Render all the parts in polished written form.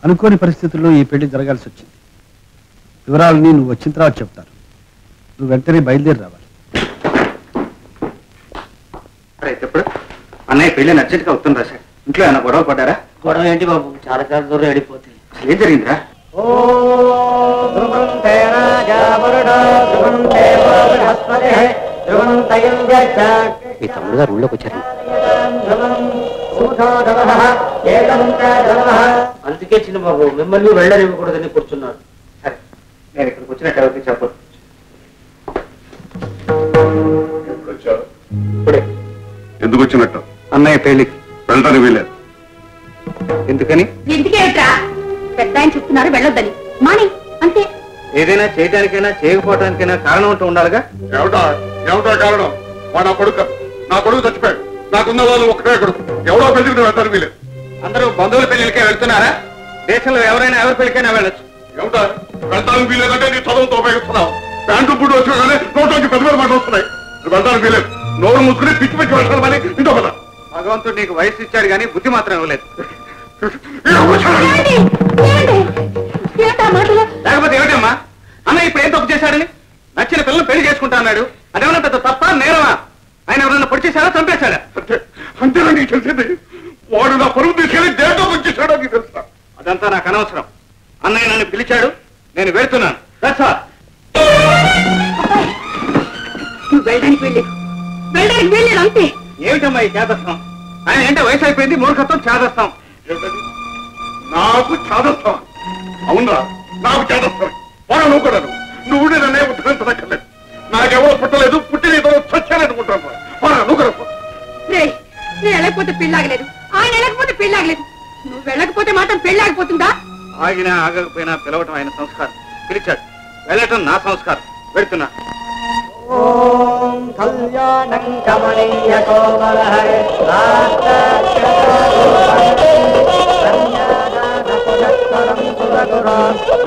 అనుకోని పరిస్థితుల్లో ఈ పెళ్లి జరగాల్సి వచ్చింది. వివరాలని నువ్వు వచ్చిన తర్వాత చెప్తాను. నువ్వు వెంటనే బయలుదేరి రావాలి. ఇప్పుడు అన్నయ్య పెళ్లి నచ్చటిగా ఉత్తరం రాశాడు. ఇంట్లో ఏమైనా గొడవ పడ్డారా? గొడవ ఏంటి బాబు, చాలా కాలం దూరం వెళ్ళిపోతే. అసలు ఏం జరిగిందిరా? మీ తమ్ముడు గారు ఊళ్ళోకి వచ్చారు. అందుకే చిన్న బాబు మిమ్మల్ని వెళ్ళనివ్వకూడదని కూర్చున్నారు. సరే, నేను ఇక్కడికి వచ్చినట్టు ఎవరికి చెప్పు. ఎందుకు వచ్చినట్టు? అన్నయ్య పెళ్లికి వెళ్ళడానికి వీలేదు. ఎందుకని? ఎందుకేమిట్రా పెద్ద ఆయన చెప్తున్నారు వెళ్ళొద్దని. మాని అంతే. ఏదైనా చేయడానికైనా చేయకపోవడానికైనా కారణం అంటూ ఉండాలిగా. ఏమిటా కారణం? నా కొడుకు చచ్చిపోయాడు. నాకున్న వాళ్ళు ఒక్కటే కొడుకు. ఎవడో పెళ్లికి వెళ్తాను వీలేదు. అందరూ బంధువుల పెళ్లికే వెళ్తున్నారా? దేశంలో ఎవరైనా ఎవరి పెళ్లికైనా వెళ్ళొచ్చు. ఏమిటా వెళ్తానికి వీలేదంటే నీ చదువుతో ఉపయోగిస్తున్నావు. ప్యాంటు బుడ్డు వచ్చాగానే నోట్లోంచి పెద్ద పెద్ద మాట వస్తున్నాయి. వెళ్తానికి వీలేదు. నోరు మూసుకుని పిచ్చి పిచ్చి వర్షాలు పని ఇంట్లో కదా. భగవంతుడు నీకు వయసు ఇచ్చాడు కానీ బుద్ధి మాత్రం ఇవ్వలేదు. లేకపోతే ఏమిటమ్మా? అన్న ఇప్పుడు ఏం తప్పు చేశాడని? నచ్చిన పిల్లలు పెళ్లి చేసుకుంటా అన్నాడు. అదేమన్నా పెద్ద తప్ప నేరమా? ఆయన ఎవరన్నా పొడి చేశాడా, చంపేశాడా? అంతేనా నీకు తెలిసింది? వాడు నా పరువు తీసుకెళ్ళి దేంతో వచ్చేసాడో నీకు తెలుసా? అదంతా నాకు అనవసరం. అన్నయ్య నన్ను పిలిచాడు, నేను వెళ్తున్నాను. వెళ్ళడానికి వెళ్ళలేదు అంతే. ఏమిటమ్మా ఈ చేదస్తాం? ఆయన ఏంటో వయసు అయిపోయింది, మూర్ఖత్వం చేదస్తాం. నాకు చాదస్తావా? అవునా, నాకు చాదస్తావా? వాడు నువ్వు కూడా నువ్వు నన్నే ఉద్ధరించదక్కర్లేదు. నాకెవరో పుట్టలేదు, పుట్టిన ఇతరులు చచ్చాలనుకుంటాను. నువ్వు కూడా నేను వెళ్ళకపోతే పెళ్ళాగలేదు, ఆయన వెళ్ళకపోతే పెళ్ళాగలేదు. నువ్వు వెళ్ళకపోతే మాత్రం పెళ్ళాగిపోతుందా? ఆగినా ఆగకపోయినా పిలవటం ఆయన సంస్కారం. పిలిచాడు, వెళ్ళటం నా సంస్కారం. వెళ్తున్నా. ఓం కళ్యాణం కమనీయ కోమలహరే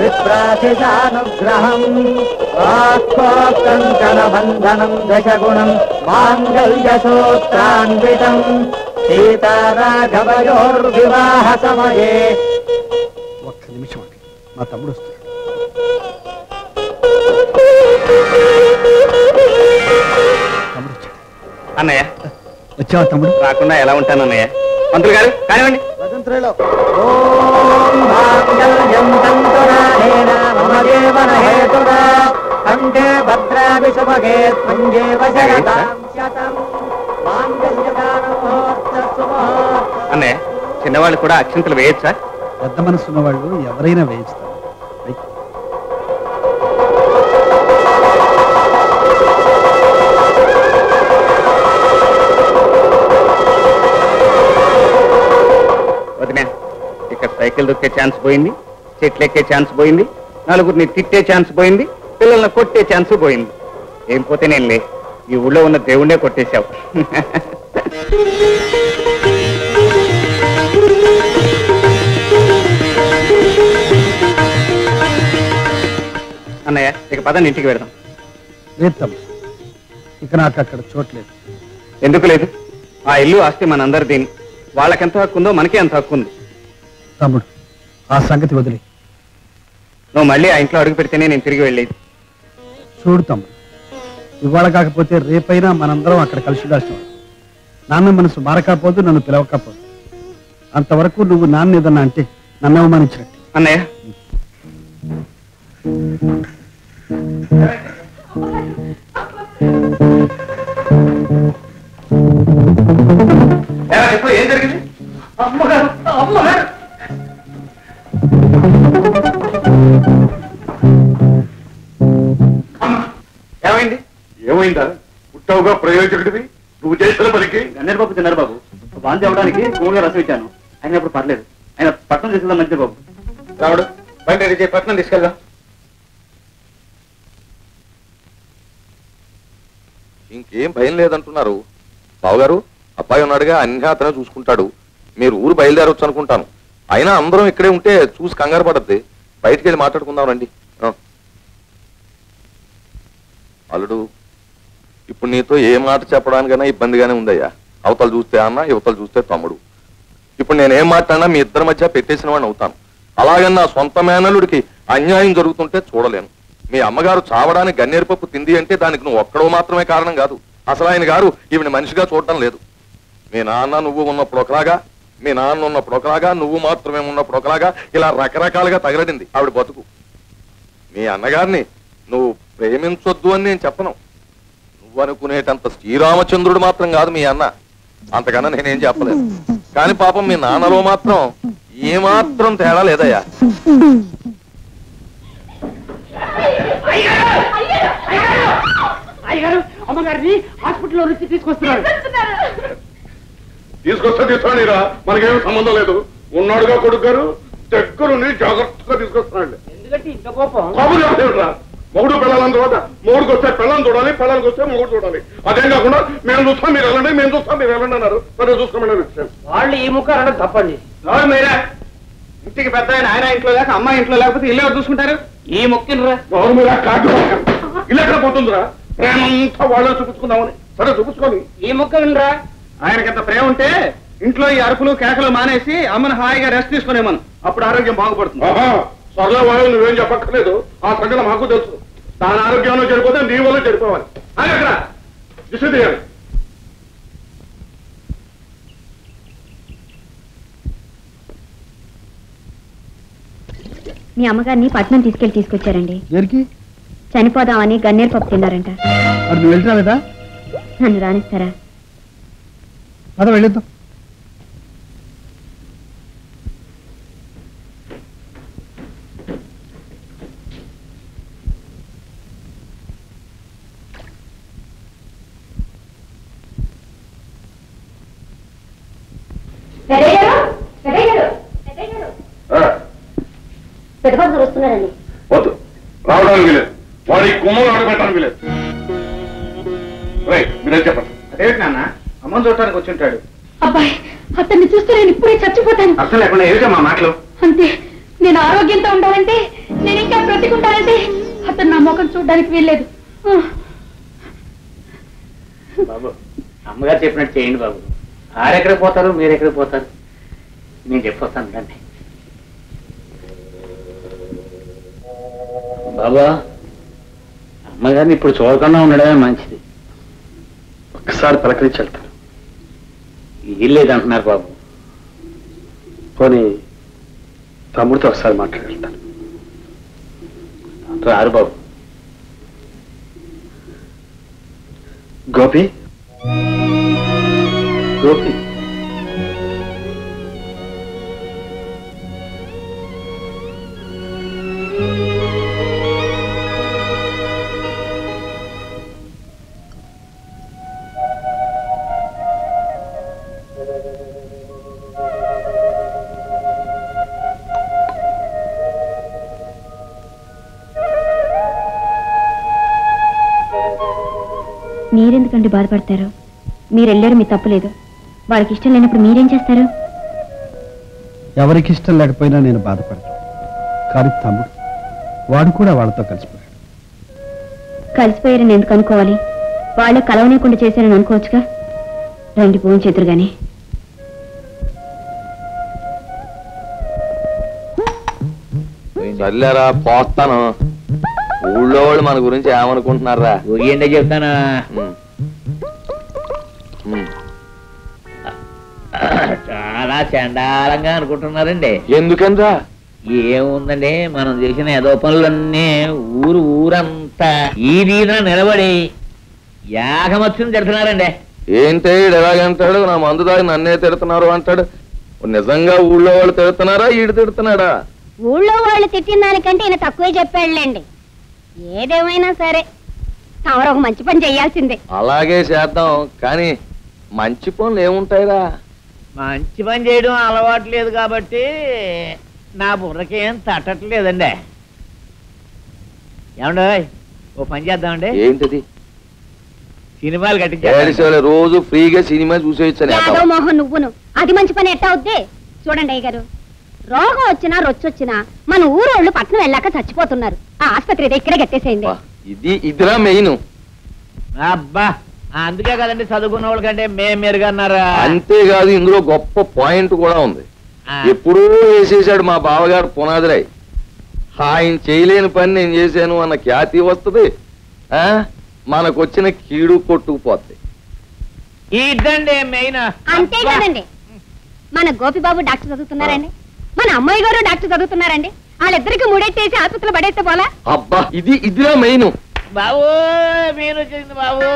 విప్రాసిజానుగ్రహం కంకణ బంధనం దశగుణం మాంగళ్యసూత్రాన్వితం సీతారాఘవయోర్వివాహ సమయే. ఒక్క నిమిషం అండి, మా తమ్ముడు వస్తాడు. తమ్ముడు వచ్చాడు. అన్నయ్య వచ్చావా తమ్ముడు? రాకుండా ఎలా ఉంటాను అన్నయ్య? మంత్రులు గారు కానివ్వండి. ఓం మాంగళ్యం తంతునానేన మమ జీవన హేతునా కంఠే భద్రాభి శుభగే త్వంజేవ శరదాం శతం మాంగళ్యదానమోహోత్సవ. అన్నయ్య చిన్నవాళ్ళు కూడా అక్షంతలు వేయచ్చా? పెద్ద మనసున్న వాళ్ళు ఎవరైనా వేయిస్తారు. వదినా, ఇక్కడ సైకిల్ దొక్కే ఛాన్స్ పోయింది, చెట్లు ఎక్కే ఛాన్స్ పోయింది, నలుగురిని తిట్టే ఛాన్స్ పోయింది, పిల్లల్ని కొట్టే ఛాన్స్ పోయింది. ఏం పోతే నేను లే, ఈ ఊళ్ళో ఉన్న దేవుణ్ణే కొట్టేశావు. అన్నయ్య ఇక పదండి, ఇంటికి వెళదాం. లేదు తమ్ముడు, ఇక నాకు అక్కడ చోట్లేదు. ఎందుకు లేదు? ఆ ఇల్లు ఆస్తి మనందరిదీని. వాళ్ళకెంత హక్కు ఉందో మనకే అంత హక్కు ఉంది. తమ్ముడు, ఆ సంగతి వదిలే. నువ్వు మళ్ళీ ఆ ఇంట్లో అడుగు పెడితేనే నేను తిరిగి వెళ్ళేది. చూడు తమ్ముడు, ఇవాళ కాకపోతే రేపైనా మనందరం అక్కడ కలిసి ఉండాల్సిన. నాన్న మనసు మారకపోదు, నన్ను పిలవకపోదు. అంతవరకు నువ్వు నాన్న ఏదన్నా అంటే నన్ను అవమానించినట్టు. అన్నయ్య ఏం జరిగింది? అమ్మగారు అమ్మగారు ఏమైంది? ఏమైందా? పుట్టావుగా ప్రయోజకుడివి, నువ్వు చేసిన పనికి. గన్నేరు బాబు తిన్నారు బాబు. వాంతి అవడానికి స్కూల్గా రసం ఇచ్చాను. అయినప్పుడు పర్లేదు. ఆయన పట్నం తీసుకెళ్దాం మంచిది బాబు. రావుడు బండి రెడీ చేయి, పట్నం తీసుకెళ్దాం. ఇంకేం భయం లేదంటున్నారు బావగారు. అబ్బాయి ఉన్నాడుగా, అన్ని అతనే చూసుకుంటాడు. మీరు ఊరు బయలుదేరవచ్చు అనుకుంటాను. అయినా అందరం ఇక్కడే ఉంటే చూసి కంగారు పడద్ది. బయటికి వెళ్ళి మాట్లాడుకుందాం రండి. అల్లుడు, ఇప్పుడు నీతో ఏ మాట చెప్పడానికైనా ఇబ్బందిగానే ఉందయ్యా. అవతలు చూస్తే అన్న, యువతలు చూస్తే తమ్ముడు. ఇప్పుడు నేనేం మాట్లాడినా మీ ఇద్దరి మధ్య పెట్టేసిన వాడిని అవుతాను. అలాగని నా సొంత మేనలుడికి అన్యాయం జరుగుతుంటే చూడలేను. మీ అమ్మగారు చావడానికి గన్నేరుపప్పు తింది అంటే దానికి నువ్వు ఒక్కడో మాత్రమే కారణం కాదు. అసలు ఆయన గారు ఈవిని మనిషిగా చూడటం లేదు. మీ నాన్న నువ్వు ఉన్నప్పుడు ఒకలాగా, మీ నాన్న ఉన్నప్పుడు ఒకలాగా, నువ్వు మాత్రమే ఉన్నప్పుడు ఒకలాగా, ఇలా రకరకాలుగా తగలడింది ఆవిడ బతుకు. మీ అన్నగారిని నువ్వు ప్రేమించొద్దు అని నేను చెప్పను. నువ్వు అనుకునేటంత శ్రీరామచంద్రుడు మాత్రం కాదు మీ అన్న. అంతకన్నా నేనేం చెప్పలేదు. కానీ పాపం మీ నాన్నలో మాత్రం ఏమాత్రం తేడా లేదయ్యా. అయ్యగారు అమ్మగారిని హాస్పిటల్లో నుంచి తీసుకొస్తున్నారు. తీసుకొస్తానిరా, మనకేమీ సంబంధం లేదు. ఉన్నాడుగా కొడుకు గారు, దగ్గరుండి జాగ్రత్తగా తీసుకొస్తున్నాడు. ఎందుకంటే ఇంత కోపం రా, మొగుడు పిల్లలని తర్వాత మొగుడికి వస్తే పిల్లలు చూడాలి, పిల్లలకి వస్తే మొగుడు చూడాలి. అదేం కాకుండా మేము చూస్తాం మీరు వెళ్ళండి, మేము చూస్తాం మీరు వెళ్ళండి అన్నారు. మరి చూసుకోమని వచ్చాను. వాళ్ళు ఈ ముఖం అనడం తప్పండి. మీరా ఇంటికి పెద్ద ఆయన ఇంట్లో లేక అమ్మాయి ఇంట్లో లేకపోతే ఇల్లు ఎవరు చూసుకుంటారు? ఈ ముఖ్యంరా ఎవరు మీరా కాదు, ఇల్లు ఎక్కడ పోతుందిరా? ప్రేమంతా వాళ్ళే చూపించుకుందామని. సరే చూపించుకోని. ఈ ముఖ్యంరా ఆయనకింత ప్రేమ ఉంటే ఇంట్లో ఈ అరుపులు కేకలు మానేసి అమ్మని హాయిగా రెస్ట్ తీసుకునేమను. అప్పుడు ఆరోగ్యం బాగుపడుతుంది. సరళ వాయువు నువ్వేం చెప్పక్కర్లేదు, ఆ సంగతి మాకు తెలుసు. దాని ఆరోగ్యంలో చెడిపోతే నీ వల్ల చెడిపోవాలి. అది అక్కడ దిశ తీయాలి. మీ అమ్మగారిని పట్నం తీసుకొచ్చారండి. దేనికి? చనిపోదామని గన్నేరు పప్పు తిన్నారంట. మరి నువ్వు వెళ్తున్నా లేదా? నన్ను రానిస్తారా? అదే వెళ్ళిద్దాం. పెద్దబాబు వస్తున్నారండి. వద్దు, రావడానికి లేదు. వాడి కుమ్మలు ఆడబెట్టడానికి లేదు. మీరే చెప్పండి. అదేమిటి నాన్న, అమ్మని చూడటానికి వచ్చి ఉంటాడు. అబ్బాయి, అతన్ని చూస్తే నేను ఇప్పుడే చచ్చిపోతాను. అర్థం లేకుండా ఏమిటమ్మా మాటలు? అంతే, నేను ఆరోగ్యంతో ఉండాలంటే, నేను ఇంకా బ్రతికుంటానంటే అతను నా ముఖం చూడడానికి వీల్లేదు. బాబు, అమ్మగారు చెప్పినట్టు చేయండి బాబు. ఆరెక్కడికి పోతారు, మీరు ఎక్కడికి పోతారు? నేను చెప్పొస్తాను రండి. బాబా, అమ్మగారిని ఇప్పుడు చూడకుండా ఉండడమే మంచిది. ఒక్కసారి పలకరించి వెళ్తాను. ఏం లేదంటున్నారు బాబు. పోనీ తమ్ముడితో ఒకసారి మాట్లాడి వెళ్తాను. రారు బాబు. గోపి, గోపి, మీరెందుకండి బాధపడతారు? మీరు వెళ్ళారు, మీ తప్పులేదు. వాళ్ళకి ఇష్టం లేనప్పుడు మీరేం చేస్తారు? ఎవరికి ఇష్టం లేకపోయినా నేను బాధపడతాను. కానీ తమ్ముడు, వాడు కూడా వాళ్ళతో కలిసిపోయాడు. కలిసిపోయారని ఎందుకు అనుకోవాలి? వాళ్ళే కలవనీయకుండా చేశారని అనుకోవచ్చుగా. రండి, భోజనం చేతురు గాని. చల్లారా పోస్తాను. ఊళ్ళో వాళ్ళు మన గురించి ఏమనుకుంటున్నారా? ఏంటో చెప్తానా? చాలా చండాలంగా అనుకుంటున్నారండి. ఎందుకనరా? ఏముందండి, మనం చేసిన ఏదో పనులన్నీ ఊరంతా ఈ వీధిన నిలబడి యాగమత్యం తిడుతున్నారండి. ఏంటి ఎలాగంటాడు? నా మందు దాగి నన్నే తిడుతున్నారు అంటాడు. నిజంగా ఊళ్ళో వాళ్ళు తిడుతున్నారా, ఈడు తిడుతున్నాడా? ఊళ్ళో వాళ్ళు తిట్టిన దానికంటే ఈయన తక్కువే చెప్పాడులేండి. ఏదేమైనా సరే తమరు ఒక మంచి పని చెయ్యాల్సిందే. అలాగే చేద్దాం. కానీ మంచి పనులు ఏముంటాయిరా? మంచి పని చేయడం అలవాటు లేదు కాబట్టి నా బుర్రకేం తట్టట్లేదండి. ఏమండి, ఓ పని చేద్దామండి. ఏంటిది? సినిమాలు కట్టించాలి. రోజు ఫ్రీగా సినిమా చూసేయచ్చు. యాదవ్ మోహన్, నువ్వును అది మంచి పని ఎట్టా అవుద్ది? చూడండి అయ్య గారు, రోగం వచ్చినా రొచ్చొచ్చినా మన ఊరోళ్ళు పట్నం వెళ్ళాక చచ్చిపోతున్నారు. ఆ ఆసుపత్రి ఇక్కడే కట్టేసేయండి. ఇదిరా మెయిన్. అబ్బా, అందుకే కదండి చదువుకున్న వాళ్ళకంటే మేము మెరుగన్నారా. అంతేకాదు, ఇందులో గొప్ప పాయింట్ కూడా ఉంది. ఎప్పుడూ వేసేసాడు మా బావగారు పునాదిరాయి. ఆయన చేయలేని పని నేను చేశాను అన్న ఖ్యాతి వస్తుంది, మనకొచ్చిన కీడు కొట్టుకుపోద్ది. ఇదండి మెయిన్. అంతే కదండి. మన గోపిబాబు డాక్టర్ చదువుతున్నారండి, మన అమ్మాయి గారు డాక్టర్ చదువుతున్నారండి. వాళ్ళిద్దరికి ముడెట్టేసి ఆసుపత్రిలో పడేస్తే పోలా. అబ్బా ఇదిరా మెయిన్. బాబు మీరు వచ్చింది బాబు.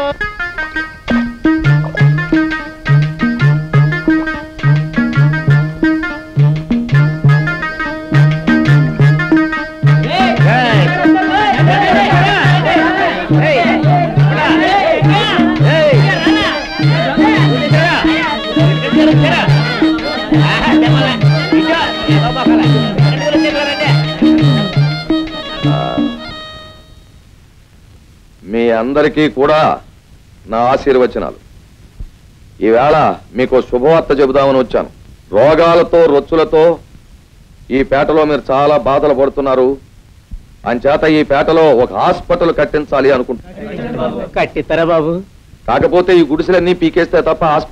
మీ అందరికీ కూడా నా ఆశీర్వచనాలు. ఈవేళ మీకు శుభవార్త చెబుదామని వచ్చాను. రోగాలతో రొచ్చులతో ఈ పేటలో మీరు చాలా బాధలు పడుతున్నారు. అంచేత ఈ పేటలో ఒక హాస్పిటల్ కట్టించాలి అనుకుంటున్నాను. కట్టిస్తారా బాబు? కాకపోతే ఈ గుడిసెలన్నీ పీకేస్తే తప్ప హాస్పిటల్